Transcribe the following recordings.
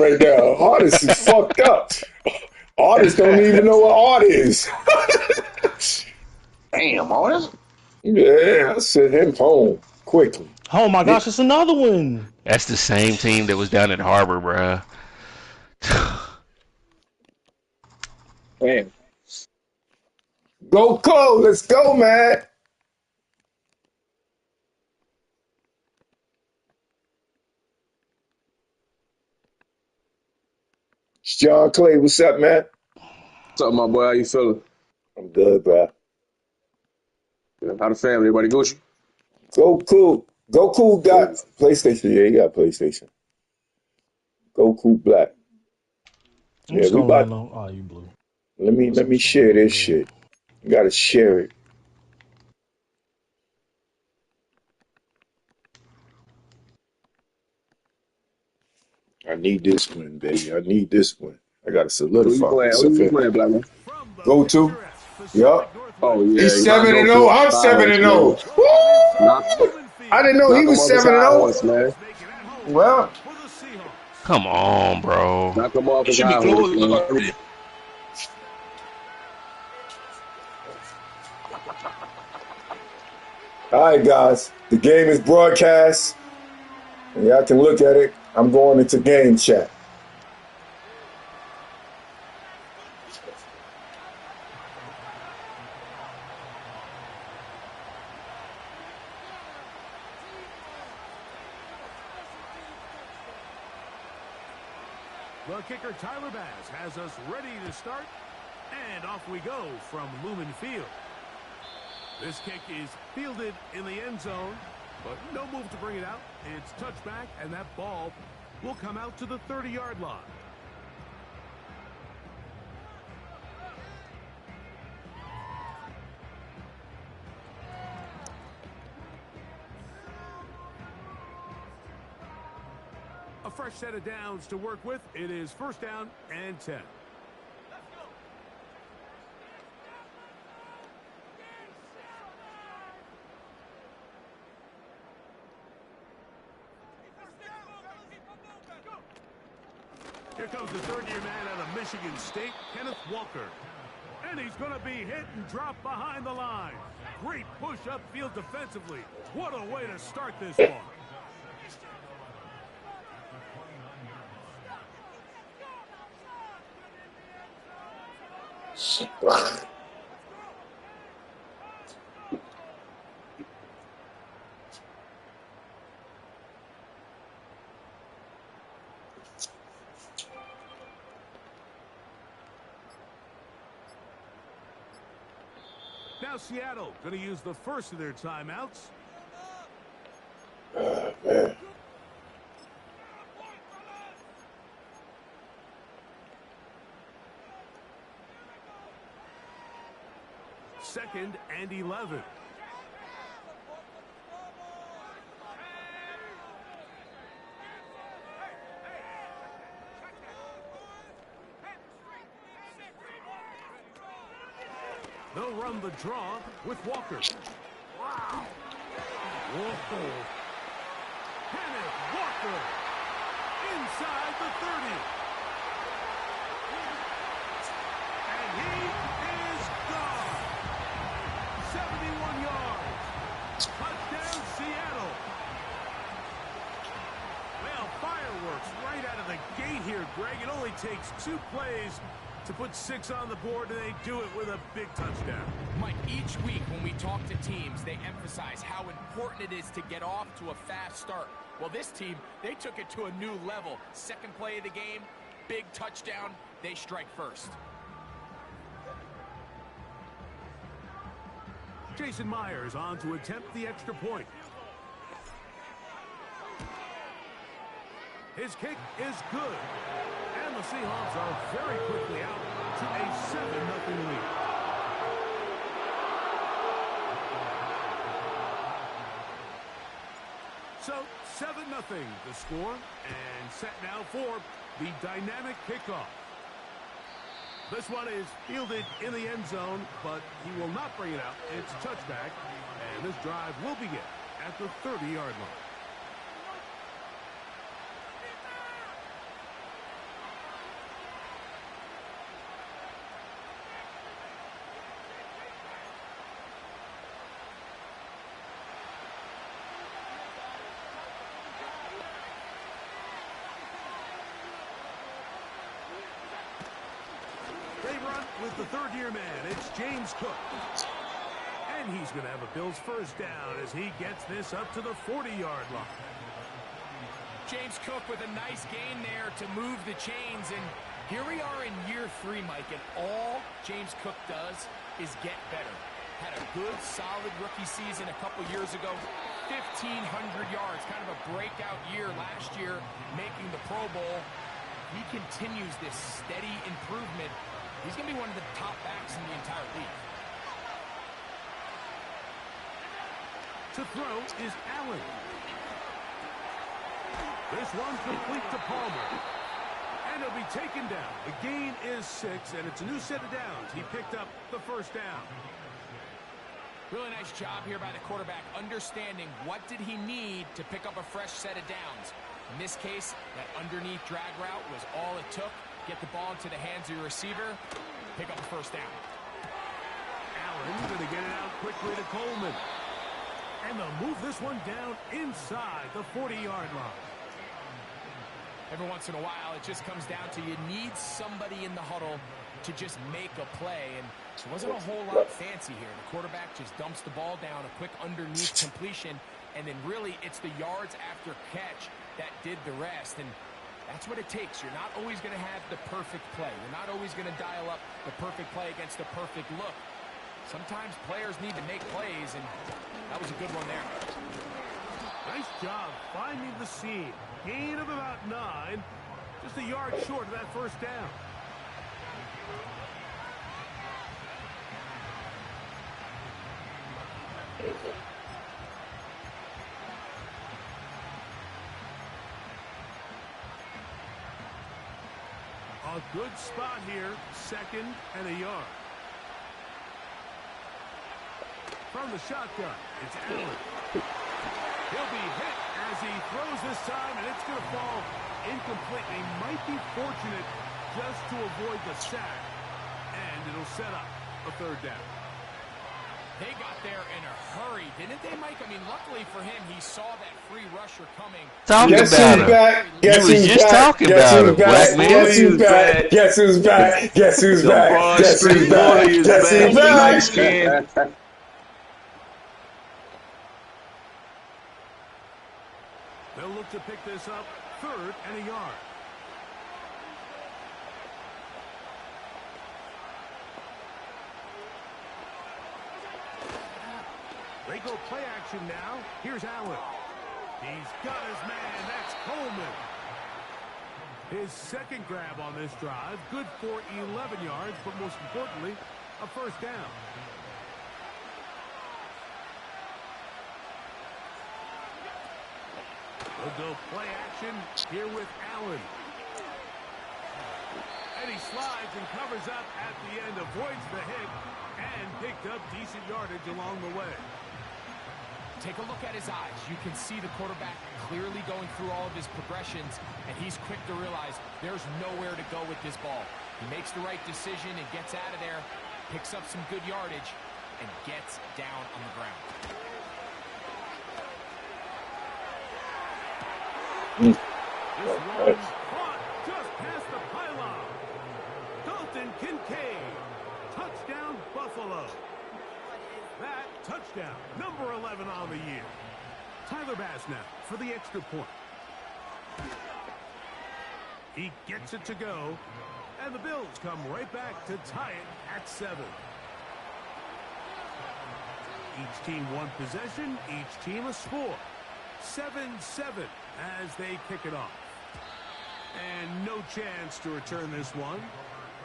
right now. Artists is fucked up. Artists don't even know what art is. Damn, artist. Yeah, I sent him home quickly. Oh my gosh, it's another one. That's the same team that was down at Harbor, bruh. Damn. Go Cole, let's go, man. It's John Clay, what's up, man? What's up, my boy? How you feeling? I'm good, bro. How the family? Everybody Gucci? Go Cool. Go Cool got PlayStation. Yeah, he got PlayStation. Go Cool Black. I'm Yeah, just we gonna let about. them. Oh, you blue. Let me share this shit. You gotta share it. I need this one, baby. I need this one. I gotta Who you solidify playing? Who myself you here. playing, black man? Go to. Yup. Oh yeah, He's you gotta 7 go and to 0. a I'm side 7 and horse, man. 0. Woo! I didn't know he Knock him was off his 7 and high 0. horse, man. Well, Come on, bro. Knock him off It his should be high horse, closed man. already. all right, guys. The game is broadcast. And y'all can look at it. I'm going into game chat. The kicker, Tyler Bass, has us ready to start. And off we go from Lumen Field. This kick is fielded in the end zone, but no move to bring it out. It's touchback, and that ball will come out to the 30-yard line. A fresh set of downs to work with. It is first down and 10. Here comes the third-year man out of Michigan State, Kenneth Walker. And he's going to be hit and dropped behind the line. Great push upfield defensively. What a way to start this one. Now Seattle going to use the first of their timeouts. Man. Second and 11. They'll run the draw with Walker. Wow. Whoa. Kenneth Walker inside the 30. And he is gone. 71 yards. Touchdown, Seattle. Well, fireworks right out of the gate here, Greg. It only takes 2 plays to put 6 on the board, and they do it with a big touchdown. Mike, each week when we talk to teams, they emphasize how important it is to get off to a fast start. Well, this team, they took it to a new level. Second play of the game, big touchdown, they strike first. Jason Myers on to attempt the extra point. His kick is good. And the Seahawks are very quickly out to a 7-0 lead. So 7-0 the score, and set now for the dynamic kickoff. This one is fielded in the end zone, but he will not bring it out. It's touchback, and this drive will begin at the 30-yard line. with the third-year man. It's James Cook. And he's going to have a Bills first down as he gets this up to the 40-yard line. James Cook with a nice gain there to move the chains. And here we are in year 3, Mike, and all James Cook does is get better. Had a good, solid rookie season a couple years ago. 1,500 yards, kind of a breakout year last year, making the Pro Bowl. He continues this steady improvement. He's going to be one of the top backs in the entire league. To throw is Allen. This one's complete to Palmer. And he'll be taken down. The gain is 6, and it's a new set of downs. He picked up the first down. Really nice job here by the quarterback, understanding what did he need to pick up a fresh set of downs. In this case, that underneath drag route was all it took. Get the ball into the hands of your receiver, pick up a first down. Allen going to get it out quickly to Coleman. And they'll move this one down inside the 40-yard line. Every once in a while, it just comes down to you need somebody in the huddle to just make a play. And it wasn't a whole lot fancy here. The quarterback just dumps the ball down, a quick underneath completion, and then really it's the yards after catch that did the rest. And that's what it takes. You're not always going to have the perfect play. You're not always going to dial up the perfect play against the perfect look. Sometimes players need to make plays, and that was a good one there. Nice job finding the seam. Gain of about 9. Just a yard short of that first down. A good spot here. 2nd and a yard. From the shotgun, it's Allen. He'll be hit as he throws this time, and it's going to fall incomplete. He might be fortunate just to avoid the sack, and it'll set up a third down. They got there in a hurry, didn't they, Mike? I mean, luckily for him, he saw that free rusher coming. Talking Guess about who's him. back? Guess You was who's just back? talking Guess about who's him, back? black man. Guess who's back? Guess who's back? Guess who's The back? Broad Guess who's Street back? Bully is Guess who's back. back? Light skin. They'll look to pick this up 3rd and a yard. They go play action now. Here's Allen. He's got his man. That's Coleman. His 2nd grab on this drive. Good for 11 yards, but most importantly, a first down. They'll go play action here with Allen. And he slides and covers up at the end, avoids the hit, and picked up decent yardage along the way. Take a look at his eyes. You can see the quarterback clearly going through all of his progressions, and he's quick to realize there's nowhere to go with this ball. He makes the right decision and gets out of there, picks up some good yardage, and gets down on the ground. This one caught just past the pylon. Dalton Kincaid. Touchdown, Buffalo. That touchdown, number 11 on the year. Tyler Bass now for the extra point. He gets it to go, and the Bills come right back to tie it at 7. Each team one possession, each team a score. 7-7 as they kick it off. And no chance to return this one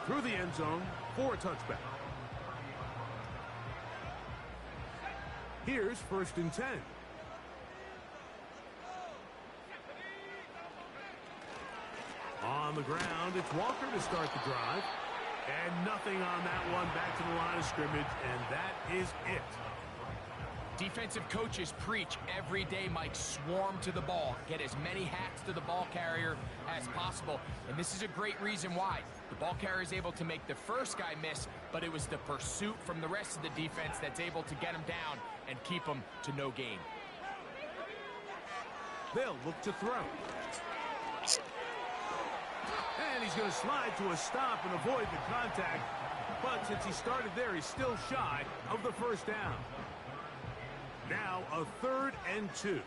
through the end zone for a touchback. Here's 1st and 10. On the ground, it's Walker to start the drive. And nothing on that one, back to the line of scrimmage, and that is it. Defensive coaches preach every day, Mike, swarm to the ball. Get as many hacks to the ball carrier as possible. And this is a great reason why. The ball carrier is able to make the first guy miss, but it was the pursuit from the rest of the defense that's able to get him down and keep him to no gain. They'll look to throw. And he's He's going to slide to a stop and avoid the contact. But since he started there, he's still shy of the first down. Now a 3rd and 2.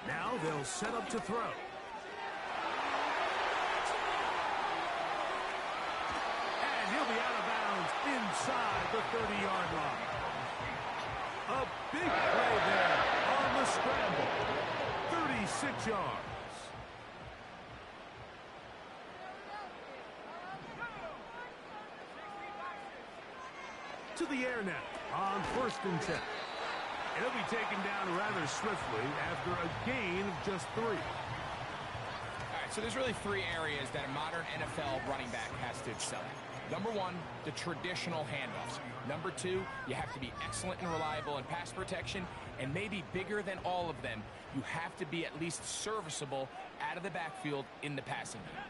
Now they'll set up to throw. And he'll be out of bounds inside the 30-yard line. A big play there on the scramble. 36 yards. To the air now on 1st and 10. He'll be taken down rather swiftly after a gain of just 3. All right, so there's really 3 areas that a modern NFL running back has to excel at. Number 1, the traditional handoffs. Number 2, you have to be excellent and reliable in pass protection. And maybe bigger than all of them, you have to be at least serviceable out of the backfield in the passing game.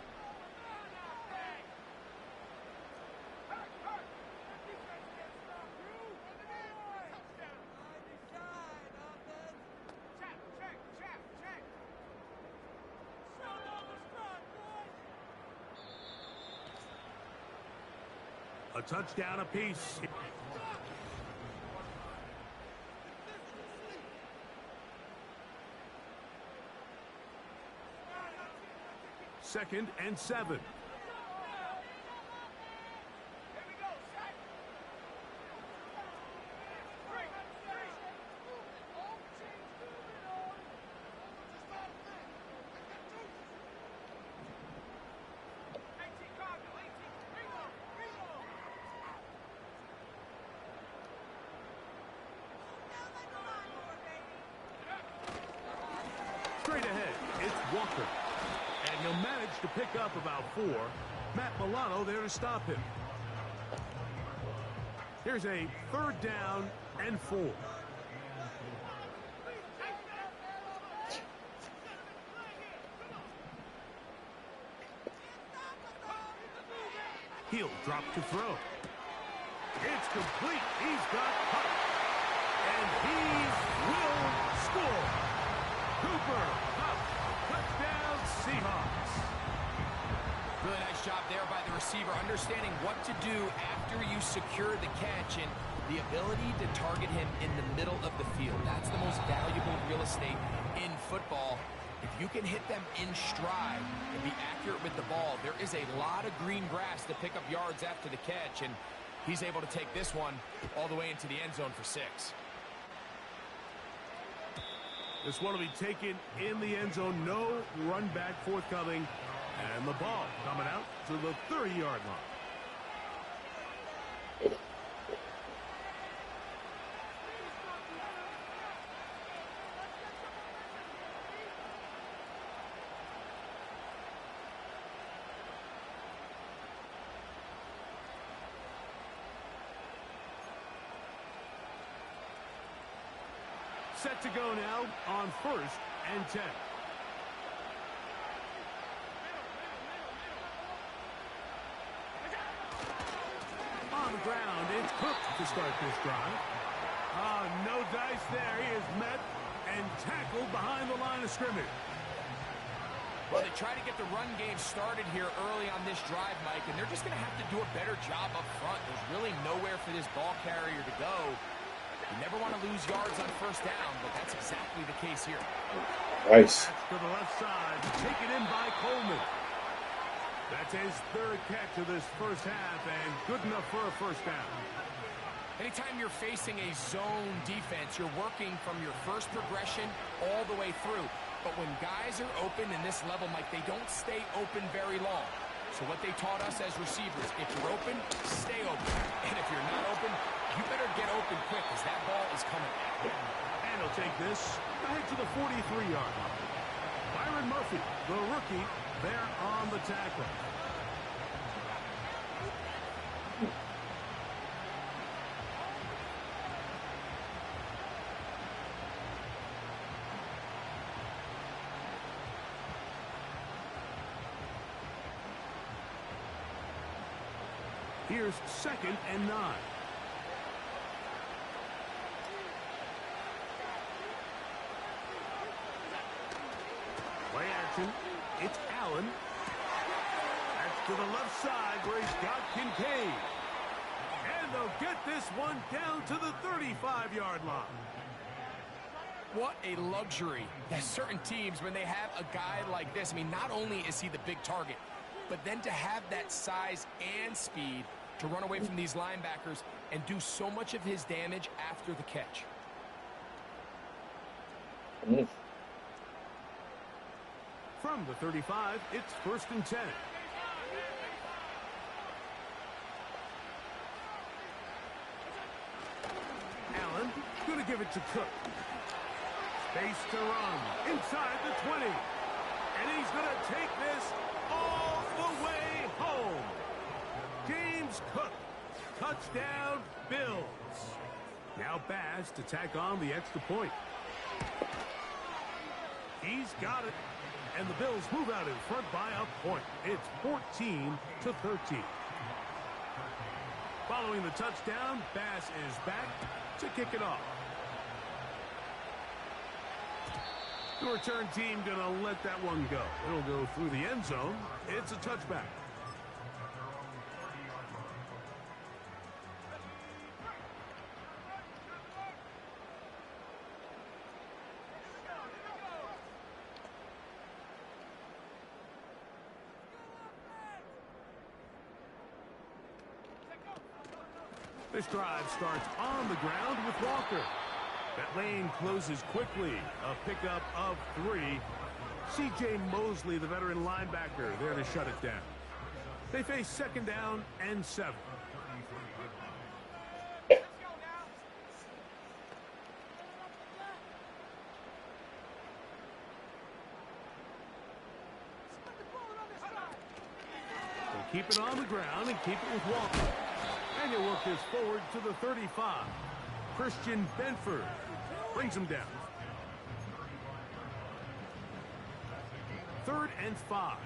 A touchdown apiece. Second and 7. Straight ahead, it's Walker. And he'll manage to pick up about 4. Matt Milano there to stop him. Here's a 3rd down and 4. He'll drop to throw. It's complete. He's got Huff. And he will score. Cooper Huff. Touchdown Seahawks. Really nice job there by the receiver, understanding what to do after you secure the catch and the ability to target him in the middle of the field. That's the most valuable real estate in football. If you can hit them in stride and be accurate with the ball, there is a lot of green grass to pick up yards after the catch, and he's able to take this one all the way into the end zone for 6. This one will be taken in the end zone. No run back forthcoming. And the ball coming out to the 30-yard line. Set to go now on 1st and 10. On the ground, it's Cook to start this drive. No dice there. He is met and tackled behind the line of scrimmage. Well, they try to get the run game started here early on this drive, Mike, and they're just going to have to do a better job up front. There's really nowhere for this ball carrier to go. You never want to lose yards on 1st down, but that's exactly the case here. Nice. That's to the left side, taken in by Coleman. That's his 3rd catch of this first half, and good enough for a 1st down. Anytime you're facing a zone defense, you're working from your first progression all the way through. But when guys are open in this level, Mike, they don't stay open very long. So what they taught us as receivers, if you're open, stay open. And if you're not open, you better get open quick because that ball is coming. And he'll take this ahead to the 43-yard line. Byron Murphy, the rookie, there on the tackle. Here's 2nd and 9. Allen. That's to the left side where he's got Kincaid. And they'll get this one down to the 35-yard line. What a luxury. There's certain teams, when they have a guy like this, I mean, not only is he the big target, but then to have that size and speed to run away from these linebackers and do so much of his damage after the catch. From the 35, it's 1st and 10. Allen, going to give it to Cook. Space to run inside the 20. And he's going to take this all the way home. James Cook, touchdown Bills. Now Bass to tack on the extra point. He's got it. And the Bills move out in front by a point. It's 14-13. Following the touchdown, Bass is back to kick it off. The return team going to let that one go. It'll go through the end zone. It's a touchback. This drive starts on the ground with Walker. That lane closes quickly. A pickup of 3. C.J. Mosley, the veteran linebacker, there to shut it down. They face 2nd down and 7. They'll keep it on the ground and keep it with Walker. And he'll work this forward to the 35. Christian Benford brings him down. 3rd and 5.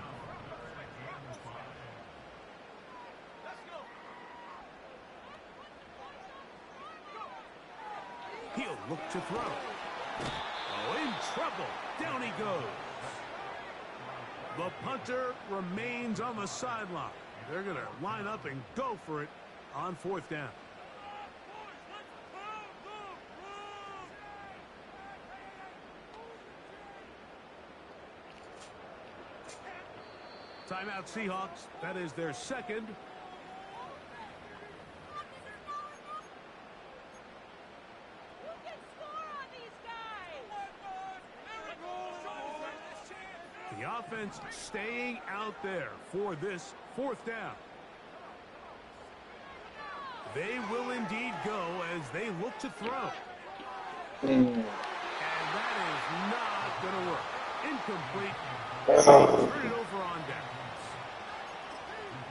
He'll look to throw. Oh, in trouble. Down he goes. The punter remains on the sideline. They're going to line up and go for it on 4th down. Timeout Seahawks. That is their 2nd. The offense staying out there for this 4th down. They will indeed go as they look to throw. And that is not going to work. Incomplete. Turn it over on downs.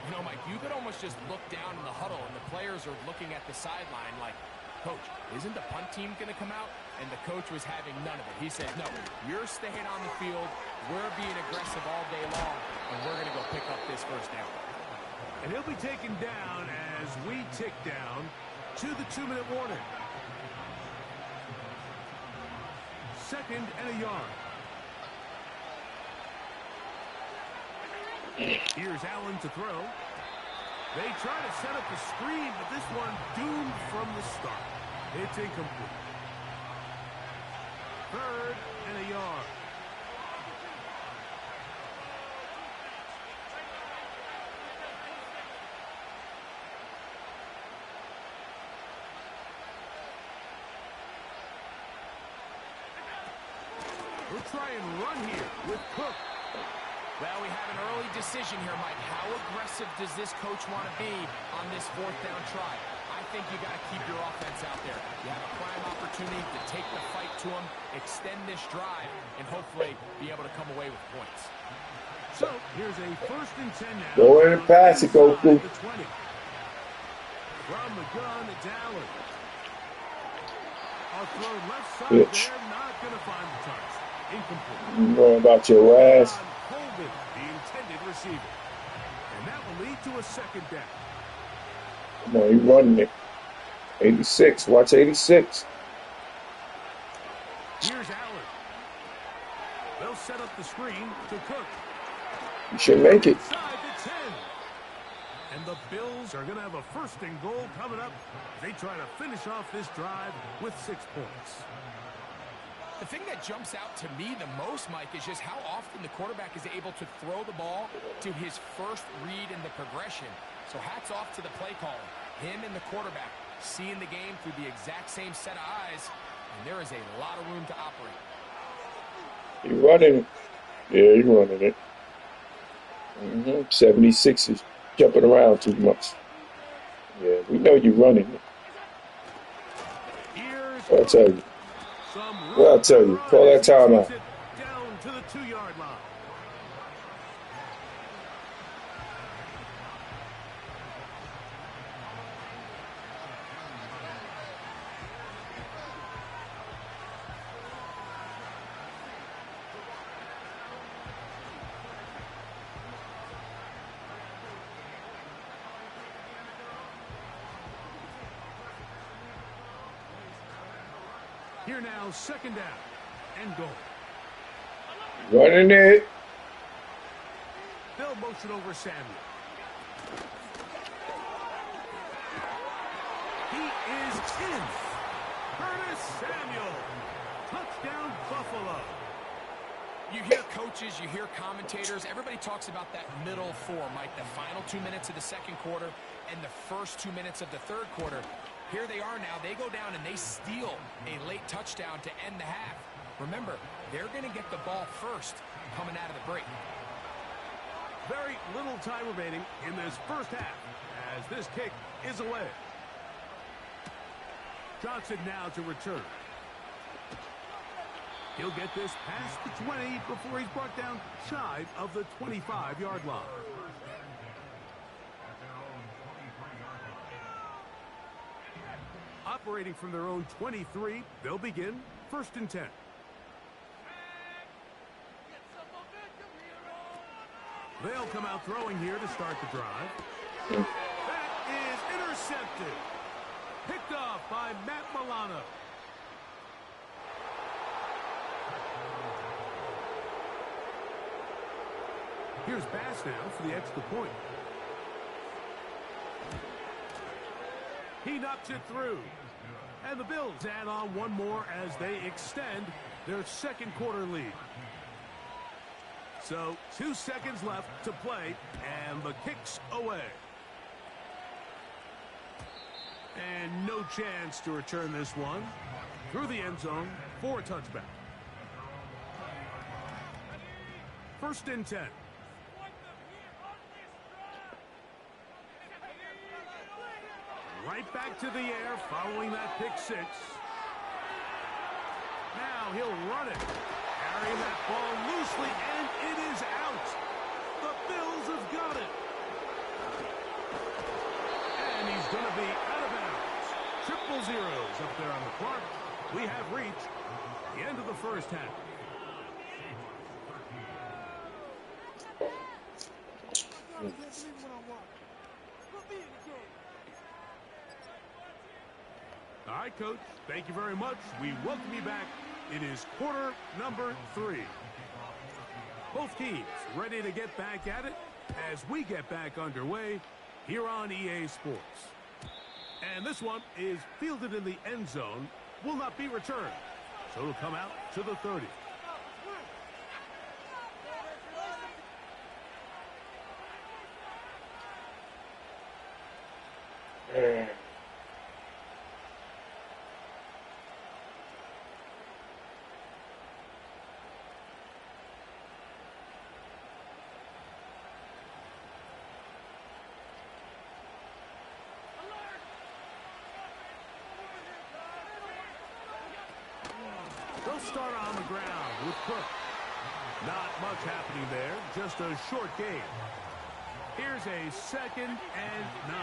You know, Mike, you could almost just look down in the huddle, and the players are looking at the sideline like, Coach, isn't the punt team going to come out? And the coach was having none of it. He said, no, you're staying on the field. We're being aggressive all day long, and we're going to go pick up this 1st down. And he'll be taken down as we tick down to the 2-minute warning. 2nd and a yard. Here's Allen to throw. They try to set up the screen, but this one doomed from the start. It's incomplete. 3rd and a yard. We'll try and run here with Cook. Well, we have an early decision here, Mike. How aggressive does this coach want to be on this 4th down try? I think you got to keep your offense out there. You have a prime opportunity to take the fight to them, extend this drive, and hopefully be able to come away with points. So here's a 1st and 10 now. Go in and pass it, Goku. From the gun, it's Allen. I'll throw left side Bitch. there, not going to find the touch. Incomplete. You know about your ass. Holden, the intended receiver. And that will lead to a 2nd down. Come on, he running it. 86. Watch 86. Here's Allen. They'll set up the screen to Cook. You should make it. Inside the 10. And the Bills are going to have a first and goal coming up. They try to finish off this drive with 6 points. The thing that jumps out to me the most, Mike, is just how often the quarterback is able to throw the ball to his first read in the progression. So hats off to the play caller. Him and the quarterback seeing the game through the exact same set of eyes, and there is a lot of room to operate. You running. Yeah, you running it. 76 is jumping around too much. Yeah, we know you running it. What I tell you. What I tell you. Call that timeout. Down to the 2-yard line. Here now, second down and goal. Running it. They'll motion over Samuel. He is in. Curtis Samuel. Touchdown, Buffalo. You hear coaches, you hear commentators, everybody talks about that middle four, Mike, the final 2 minutes of the second quarter and the first 2 minutes of the third quarter. Here they are now. They go down and they steal a late touchdown to end the half. Remember, they're going to get the ball first coming out of the break. Very little time remaining in this first half as this kick is away. Johnson now to return. He'll get this past the 20 before he's brought down shy of the 25-yard line. Operating from their own 23, they'll begin first and 10. They'll come out throwing here to start the drive. That is intercepted. Picked off by Matt Milano. Here's Bass now for the extra point. He knocks it through. And the Bills add on one more as they extend their second quarter lead. So 2 seconds left to play, and the kick's away. And no chance to return this one through the end zone for a touchback. First and 10. Right back to the air following that pick six. Now he'll run it. Carrying that ball loosely, and it is out. The Bills have got it. And he's going to be out of bounds. Triple zeros up there on the clock. We have reached the end of the first half. All right, Coach. Thank you very much. We welcome you back. It is quarter number 3. Both teams ready to get back at it as we get back underway here on EA Sports. And this one is fielded in the end zone, will not be returned. So it'll come out to the 30. They'll start on the ground with Cook. Not much happening there, just a short game. Here's a 2nd and 9.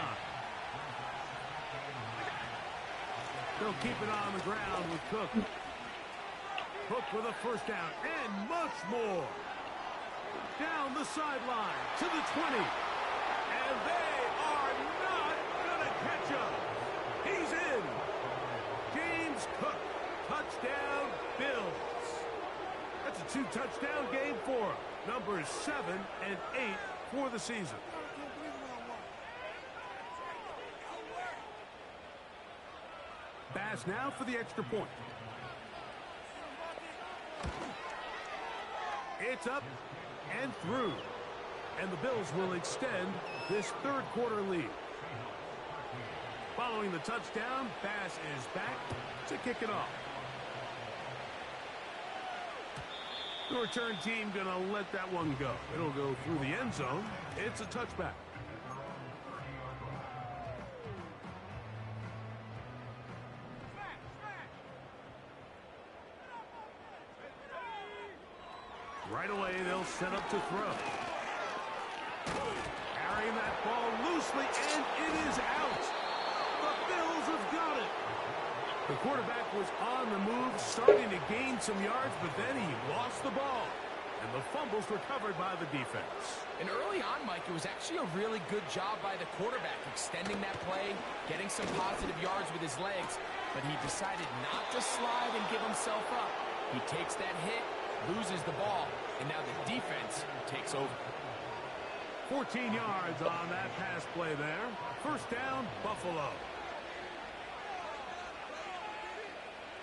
They'll keep it on the ground with Cook. Cook with a first down and much more. Down the sideline to the 20. And they are not going to catch him. He's in. James Cook. Touchdown, Bills. That's a 2-touchdown game for him. Numbers 7 and 8 for the season. Bass now for the extra point. It's up and through. And the Bills will extend this third quarter lead. Following the touchdown, Bass is back to kick it off. The return team going to let that one go. It'll go through the end zone. It's a touchback. Right away, they'll set up to throw. Carrying that ball loosely, and it is out. The Bills have got it. The quarterback was on the move, starting to gain some yards, but then he lost the ball. And the fumble's recovered by the defense. And early on, Mike, it was actually a really good job by the quarterback, extending that play, getting some positive yards with his legs, but he decided not to slide and give himself up. He takes that hit, loses the ball, and now the defense takes over. 14 yards on that pass play there. First down, Buffalo.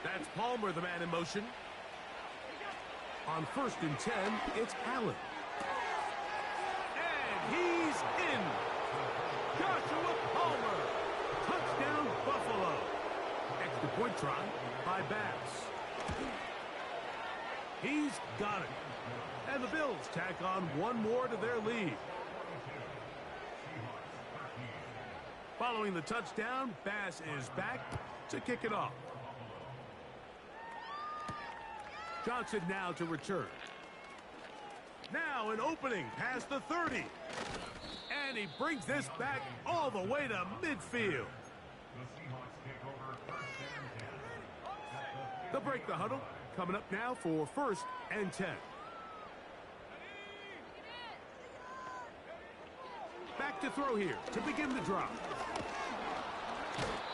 That's Palmer, the man in motion. On 1st and 10, it's Allen. And he's in. Joshua Palmer. Touchdown, Buffalo. Extra point try by Bass. He's got it. And the Bills tack on one more to their lead. Following the touchdown, Bass is back to kick it off. Johnson now to return. Now an opening past the 30. And he brings this back all the way to midfield. They'll break the huddle. Coming up now for 1st and 10. Back to throw here to begin the drop.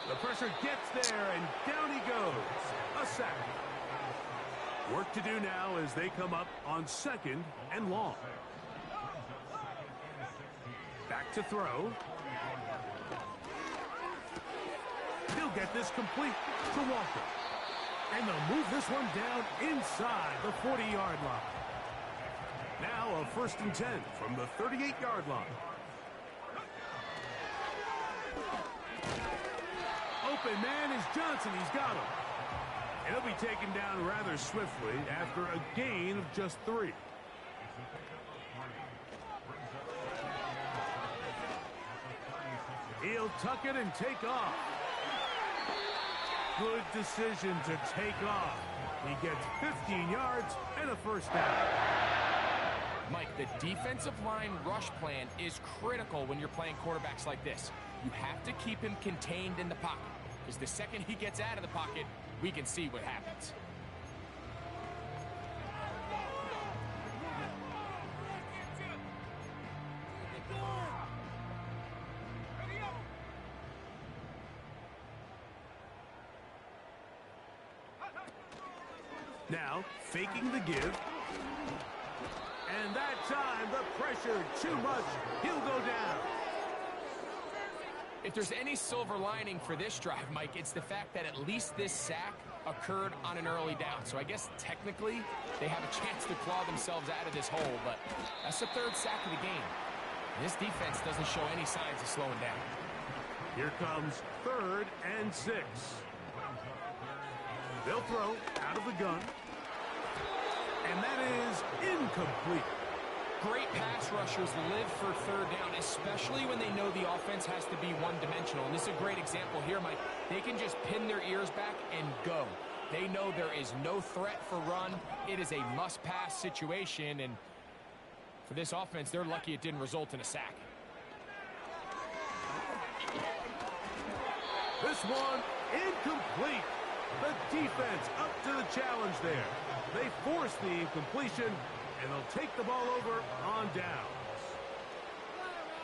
The pressure gets there, and down he goes. A sack. Work to do now as they come up on 2nd and long. Back to throw. He'll get this complete to Walker. And they'll move this one down inside the 40-yard line. Now a 1st and 10 from the 38-yard line. Open man is Johnson. He's got him. And he'll be taken down rather swiftly after a gain of just 3. He'll tuck it and take off. Good decision to take off. He gets 15 yards and a 1st down. Mike, the defensive line rush plan is critical when you're playing quarterbacks like this. You have to keep him contained in the pocket, because the second he gets out of the pocket, we can see what happens. Now, faking the give. And that time, the pressure too much. He'll go down. If there's any silver lining for this drive, Mike, it's the fact that at least this sack occurred on an early down. So I guess technically they have a chance to claw themselves out of this hole, but that's the 3rd sack of the game. This defense doesn't show any signs of slowing down. Here comes 3rd and 6. They'll throw out of the gun. And that is incomplete. Great pass rushers live for 3rd down, especially when they know the offense has to be one-dimensional. And this is a great example here, Mike. They can just pin their ears back and go. They know there is no threat for run. It is a must-pass situation, and for this offense, they're lucky it didn't result in a sack. This one incomplete. The defense up to the challenge there. They force the incompletion, and they'll take the ball over on downs.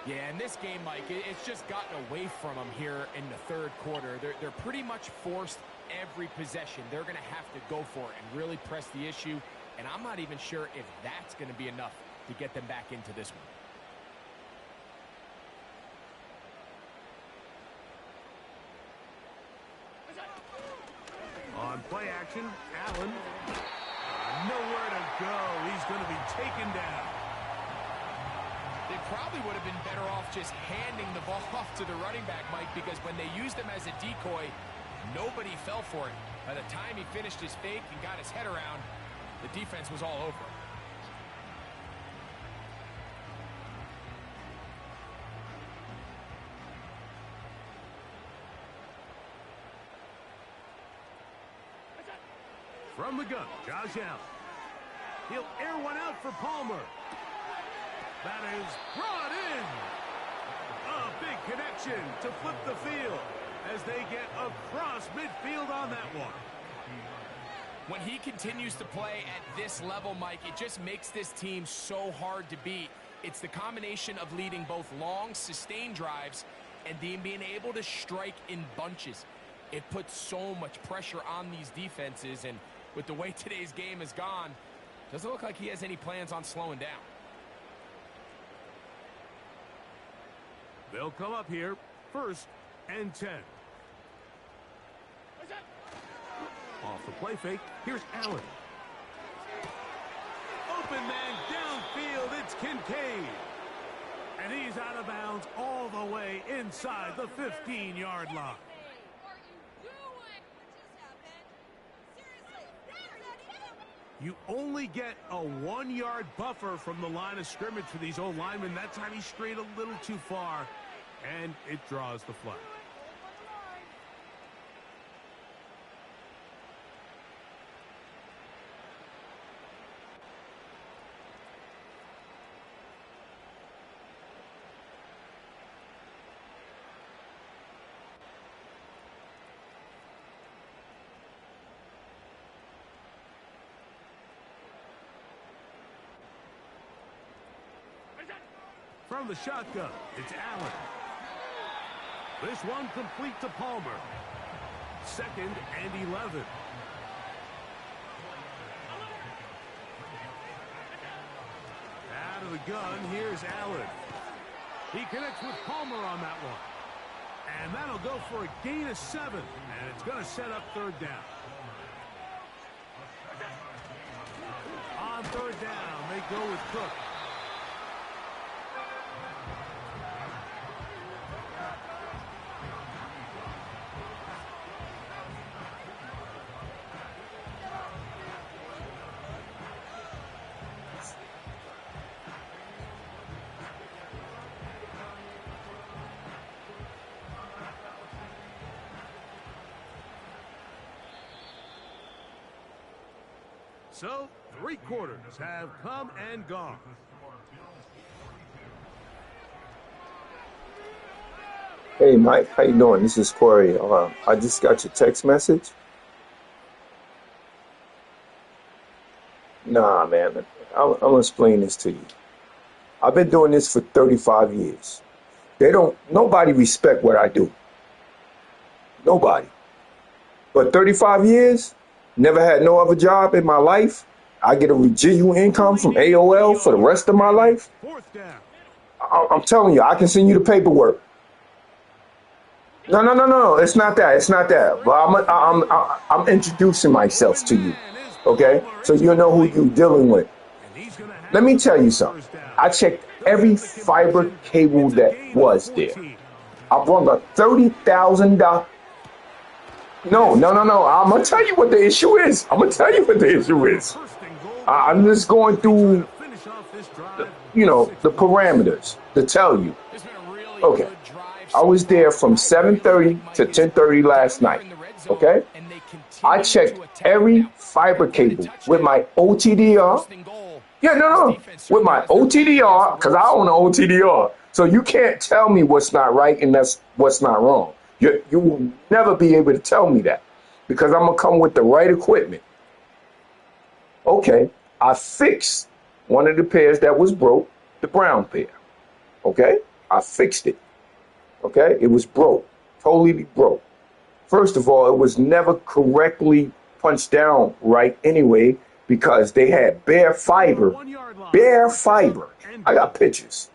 Yeah, in this game, Mike, it's just gotten away from them here in the 3rd quarter. They're pretty much forced every possession. They're going to have to go for it and really press the issue and I'm not even sure if that's going to be enough to get them back into this one. On play action, Allen. Nowhere to go. He's going to be taken down. They probably would have been better off just handing the ball off to the running back, Mike, because when they used him as a decoy, nobody fell for it. By the time he finished his fake and got his head around, the defense was all over him. From the gun, Josh Allen. He'll air one out for Palmer. That is brought in. A big connection to flip the field as they get across midfield on that one. When he continues to play at this level, Mike, it just makes this team so hard to beat. It's the combination of leading both long, sustained drives and then being able to strike in bunches. It puts so much pressure on these defenses, and with the way today's game has gone, doesn't look like he has any plans on slowing down. They'll come up here, 1st and 10. Off the play fake, here's Allen. Open man downfield, it's Kincaid. And he's out of bounds all the way inside the 15-yard line. You only get a 1-yard buffer from the line of scrimmage for these old linemen. That time he strayed a little too far, and it draws the flag. From the shotgun, it's Allen. This one complete to Palmer. 2nd and 11. Out of the gun, here's Allen. He connects with Palmer on that one. And that'll go for a gain of 7. And it's going to set up 3rd down. On 3rd down, they go with Cook. So, 3 quarters have come and gone. Hey, Mike, how you doing? This is Corey. I just got your text message. Nah, man, I'll explain this to you. I've been doing this for 35 years. Nobody respect what I do. Nobody. But 35 years, never had no other job in my life. I get a residual income from AOL for the rest of my life. 4th down. I'm telling you, I can send you the paperwork. No. It's not that. It's not that. But I'm introducing myself to you. Okay? So you know who you're dealing with. Let me tell you something. I checked every fiber cable that was there. I brought a $30,000. No. I'm going to tell you what the issue is. I'm just going through, the parameters to tell you. Okay. I was there from 7:30 to 10:30 last night. Okay. I checked every fiber cable with my OTDR. Yeah, no. With my OTDR, because I own an OTDR. So you can't tell me what's not right and that's what's not wrong. You will never be able to tell me that because I'm going to come with the right equipment. Okay, I fixed one of the pairs that was broke, the brown pair. Okay, I fixed it. Okay, it was broke, totally broke. First of all, it was never correctly punched down right anyway because they had bare fiber. Bare fiber. I got pictures.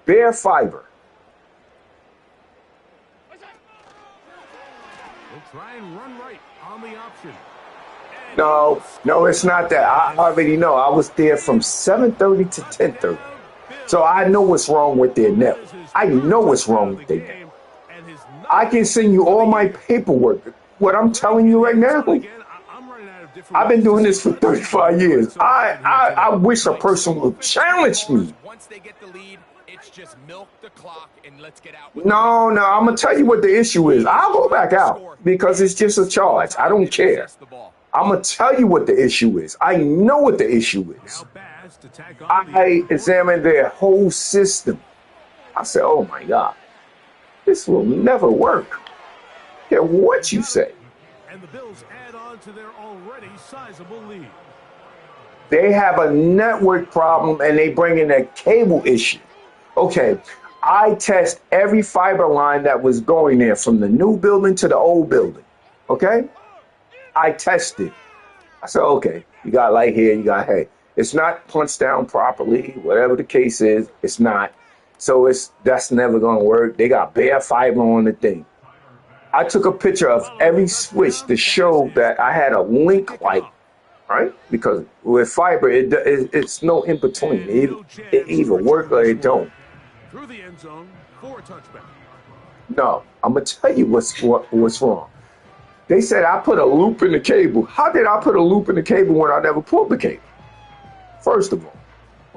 Bare fiber. They'll try and run right on the option. No, it's not that. I already know. I was there from 7:30 to 10:30. So I know what's wrong with their network. I know what's wrong with their network. I can send you all my paperwork. What I'm telling you right now, I've been doing this for 35 years. I wish a person would challenge me. Once they get the lead, it's just milk the clock and let's get out. No, I'm going to tell you what the issue is. I'll go back out because it's just a charge. I don't care. I'm going to tell you what the issue is. I know what the issue is. I examined their whole system. I said, oh my God, this will never work. Care what you say. And the Bills add on to their already sizable lead. They have a network problem and they bring in a cable issue. Okay, I test every fiber line that was going there from the new building to the old building. Okay? I tested. I said, okay, you got light here, you got, hey, it's not punched down properly, whatever the case is, it's not. So that's never going to work. They got bare fiber on the thing. I took a picture of every switch to show that I had a link light, right? Because with fiber, it's no in between. It either work or it don't. Through the end zone for a touchback. No, I'm going to tell you what's wrong. They said I put a loop in the cable. How did I put a loop in the cable when I never pulled the cable? First of all,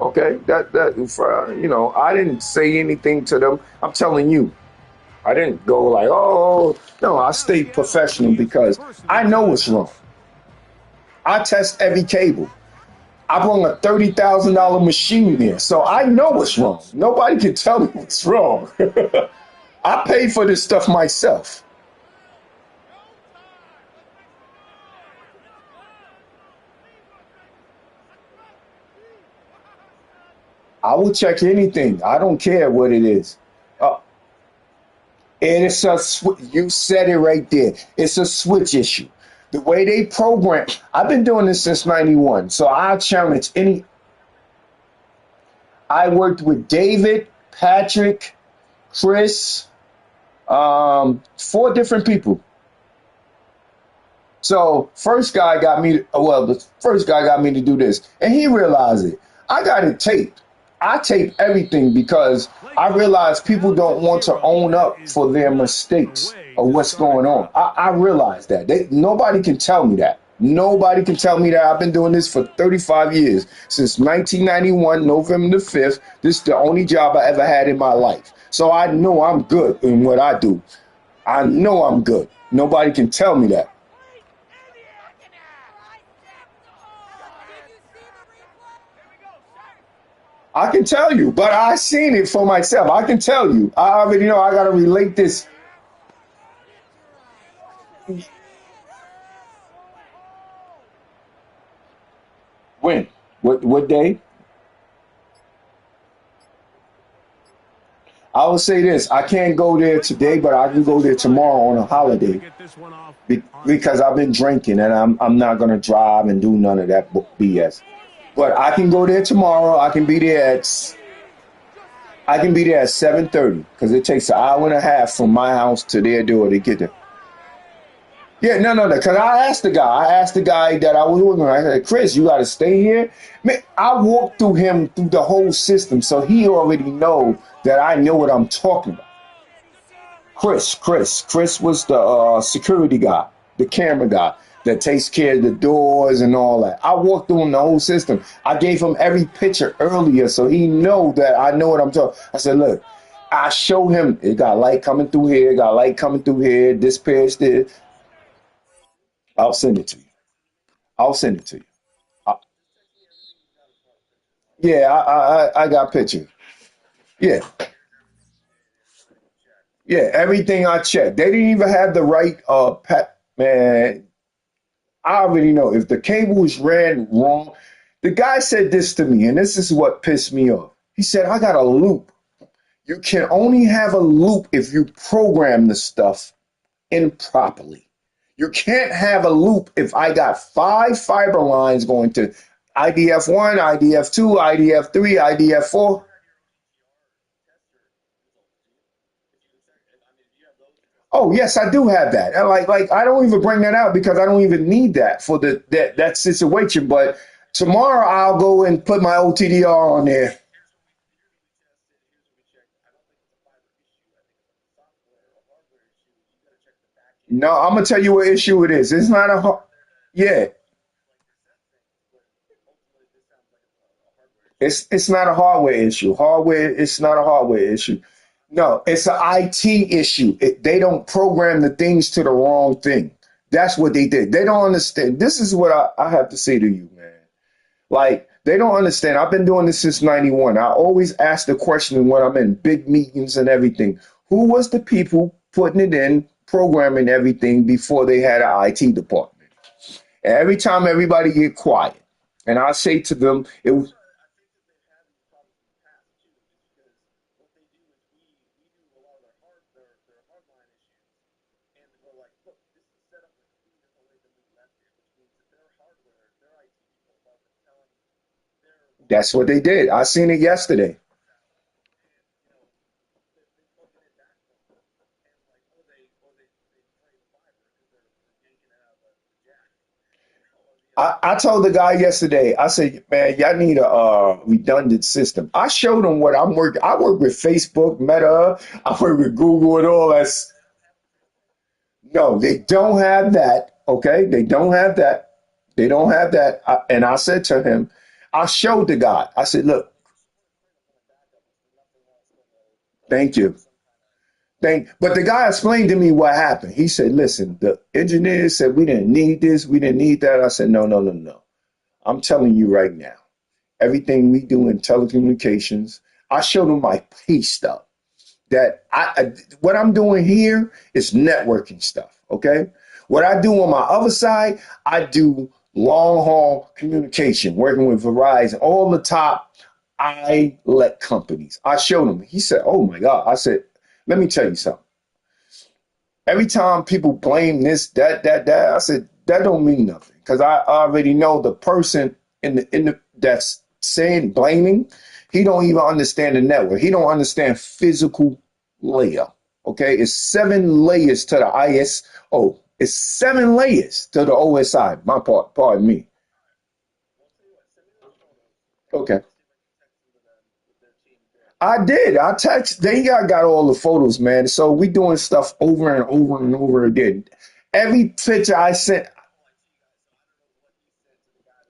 okay, I didn't say anything to them. I'm telling you, I didn't go like, oh no. I stayed professional because I know what's wrong. I test every cable. I brought a $30,000 machine there, so I know what's wrong. Nobody can tell me what's wrong. I paid for this stuff myself. I will check anything. I don't care what it is. And it's you said it right there. It's a switch issue. The way they program, I've been doing this since 91. So I'll challenge any. I worked with David, Patrick, Chris, 4 different people. So the first guy got me to do this. And he realized it. I got it taped. I tape everything because I realize people don't want to own up for their mistakes or what's going on. I realize that. Nobody can tell me that. Nobody can tell me that. I've been doing this for 35 years. Since 1991, November the 5th. This is the only job I ever had in my life. So I know I'm good in what I do. I know I'm good. Nobody can tell me that. I can tell you, but I seen it for myself. I can tell you. I already know I got to relate this. When? What day? I will say this. I can't go there today, but I can go there tomorrow on a holiday because I've been drinking and I'm not going to drive and do none of that BS. But I can go there tomorrow. I can be there at 7:30 because it takes an hour and a half from my house to their door to get there. Yeah, no. Because I asked the guy that I was working with. I said, Chris, you got to stay here. Man, I walked through the whole system, so he already know that I know what I'm talking about. Chris was the security guy, the camera guy that takes care of the doors and all that. I walked through the whole system. I gave him every picture earlier so he know that I know what I'm talking. I said, look, I show him it got light coming through here, got light coming through here, this page there. I'll send it to you. Yeah, I got pictures. Yeah. Yeah, everything I checked. They didn't even have the right man. I already know if the cable is ran wrong. The guy said this to me, and this is what pissed me off. He said, I got a loop. You can only have a loop if you program the stuff improperly. You can't have a loop if I got 5 fiber lines going to IDF1, IDF2, IDF3, IDF4. Oh yes, I do have that. And like I don't even bring that out because I don't even need that for that situation. But tomorrow I'll go and put my OTDR on there. No, I'm gonna tell you what issue it is. It's not yeah. It's not a hardware issue. It's not a hardware issue. No, it's an IT issue. They don't program the things to the wrong thing. That's what they did. They don't understand. This is what I have to say to you, man. Like, they don't understand. I've been doing this since 91. I always ask the question when I'm in big meetings and everything. Who was the people putting it in, programming everything before they had an IT department? And every time everybody get quiet. And I say to them, it was that's what they did. I seen it yesterday. I told the guy yesterday, I said, man, y'all need a redundant system. I showed him what I'm working. I work with Facebook, Meta, I work with Google and all that. No, they don't have that. Okay. They don't have that. They don't have that. And I said to him, I showed the guy, I said, look, thank you. But the guy explained to me what happened. He said, listen, the engineers said we didn't need this, we didn't need that. I said, no, no, no, no. I'm telling you right now, everything we do in telecommunications, I showed him my pay stub. What I'm doing here is networking stuff. Okay. What I do on my other side, I do long haul communication, working with Verizon, all the top ILEC companies. I showed him. He said, oh my God. I said, let me tell you something. Every time people blame this, that, I said that don't mean nothing because I already know the person in the that's saying blaming. He don't even understand the network. He don't understand physical layer. Okay, it's 7 layers to the ISO. It's 7 layers to the OSI. My part, pardon me. Okay. I did. I text. Got all the photos, man. So we doing stuff over and over and over again. Every picture I sent.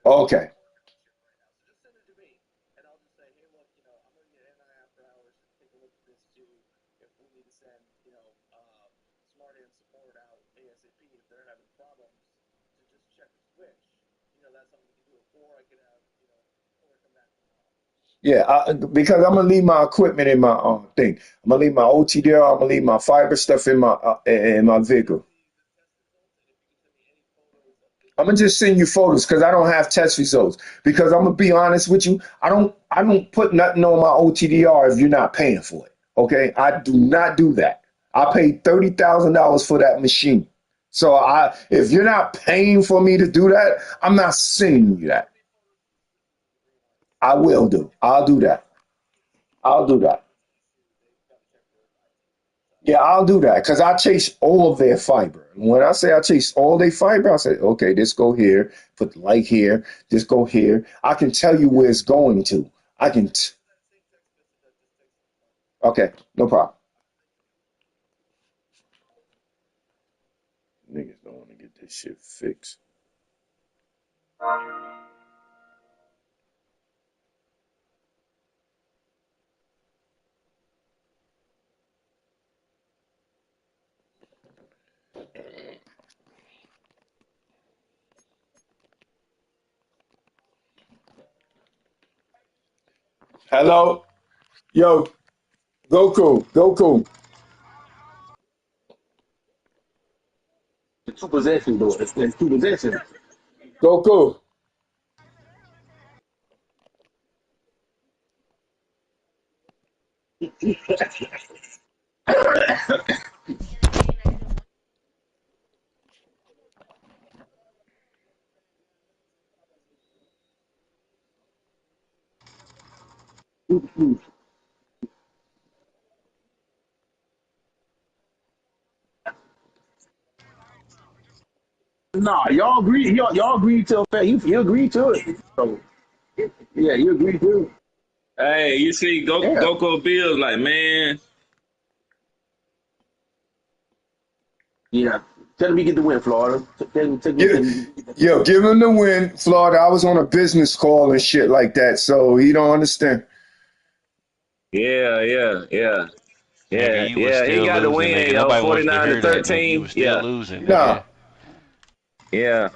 Okay. Yeah, because I'm gonna leave my equipment in my thing. I'm gonna leave my OTDR. I'm gonna leave my fiber stuff in my vehicle. I'm gonna just send you photos because I don't have test results. Because I'm gonna be honest with you, I don't put nothing on my OTDR if you're not paying for it. Okay, I do not do that. I paid $30,000 for that machine. So if you're not paying for me to do that, I'm not sending you that. I will do. I'll do that. I'll do that. Yeah, I'll do that because I chase all of their fiber. When I say I chase all their fiber, I say, okay, this go here, put the light here, this go here. I can tell you where it's going to. I can. Okay, no problem. Niggas don't want to get this shit fixed. Hello, yo, Goku, Goku, Two possessions, though. It's two possessions. Goku. Nah, y'all agree. Y'all agreed to a fact. You agreed to it. So yeah, you agreed to it. Hey, you see, Yeah, Go Bills, like, man, yeah. Tell me get the win, Florida. Tell Give, me get the yo, win. give him the win, Florida. I was on a business call and shit like that, so he don't understand. yeah, yeah, yeah, Nigga, yeah, you was yeah. He still got the losing, win, nigga. yo, Nobody wants to 49 to hear that, nigga. You 13. was still Yeah, losing, Nah, nigga. yeah,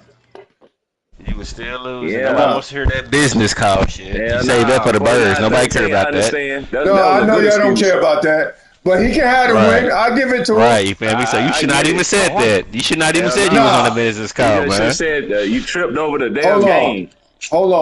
You was still losing. Nobody yeah. nah. wants to hear that business call shit. You Yeah, saved that for nah, the birds. 49 Nobody care 13. I about that. understand. No, That was I a know good y'all don't excuse. care about that, but he can have the win. Right. I give it to him. Right, you feel me? So you I should not get even it. said that. You should not even Hell said you was on a nah. Nah, business You call, just should have man. said you tripped over the damn hold on, game. hold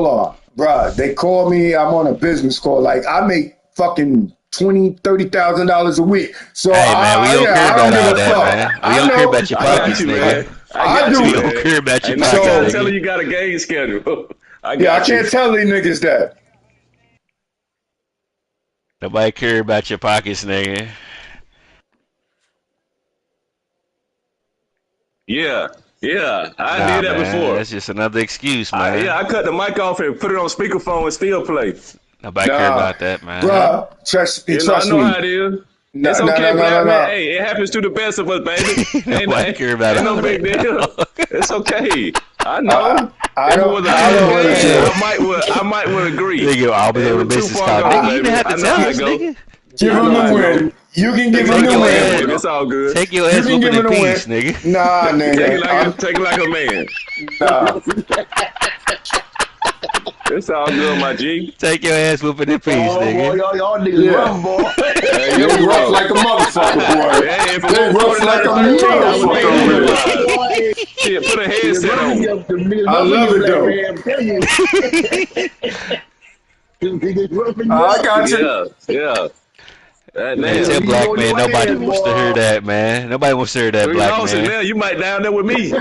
on, bruh. They call me. I'm on a business call. Like I make fucking $20,000, $30,000 a week. So Hey, man, we don't care I about don't give all a that, fuck. man. We I don't care know. about your I got pockets, you, nigga. man. I I got you, We do. don't man. care about your Ain't no pockets, time So telling nigga. you got a game schedule. I yeah, I got you. can't tell these niggas that. Nobody care about your pockets, nigga. Yeah, yeah. I Nah, did that man. before. That's just another excuse, man. I cut the mic off and put it on speakerphone and still play. Nobody care Nah, about that, man. bruh. Trust, You know, I trust know me. how it is. No, It's no, okay, no, no, black no, man. no. Hey, it happens to the best of us, baby. Nobody care about Ain't no all big that, deal. dog. It's okay. I I, know. I If it don't, was a I close don't game, understand. I might would agree. Nigga, I was It on a was too business far call. gone, Nigga, you didn't baby. have to I know tell how it us, go. nigga. Give I him know the how it go. win. You can give Take him it the Take like a your man win. with him. ass. It's all good. Take your You ass can whooping give in him the win. peace, nigga. Nah, nigga. Take it like a man. Nah. It's all good, my G. Take your ass whooping in peace, Oh boy, nigga. y'all niggas Yeah. rough, boy. Yeah, They we rough rough. like a motherfucker, boy. Hey, if it They was rough 49 like to a 13, I would motherfucker be over on the there. line. Boy, Shit, put a niggas headset rough in on. your, the niggas I rough in love your it black though. man. I'm telling you, niggas rough in I your. got you. Yeah, yeah. Man, Niggas Damn. tell leave you black on man your nobody ass, wants to hear boy. that, man. Nobody wants to hear that, We black lost it man. now. You might down there with me.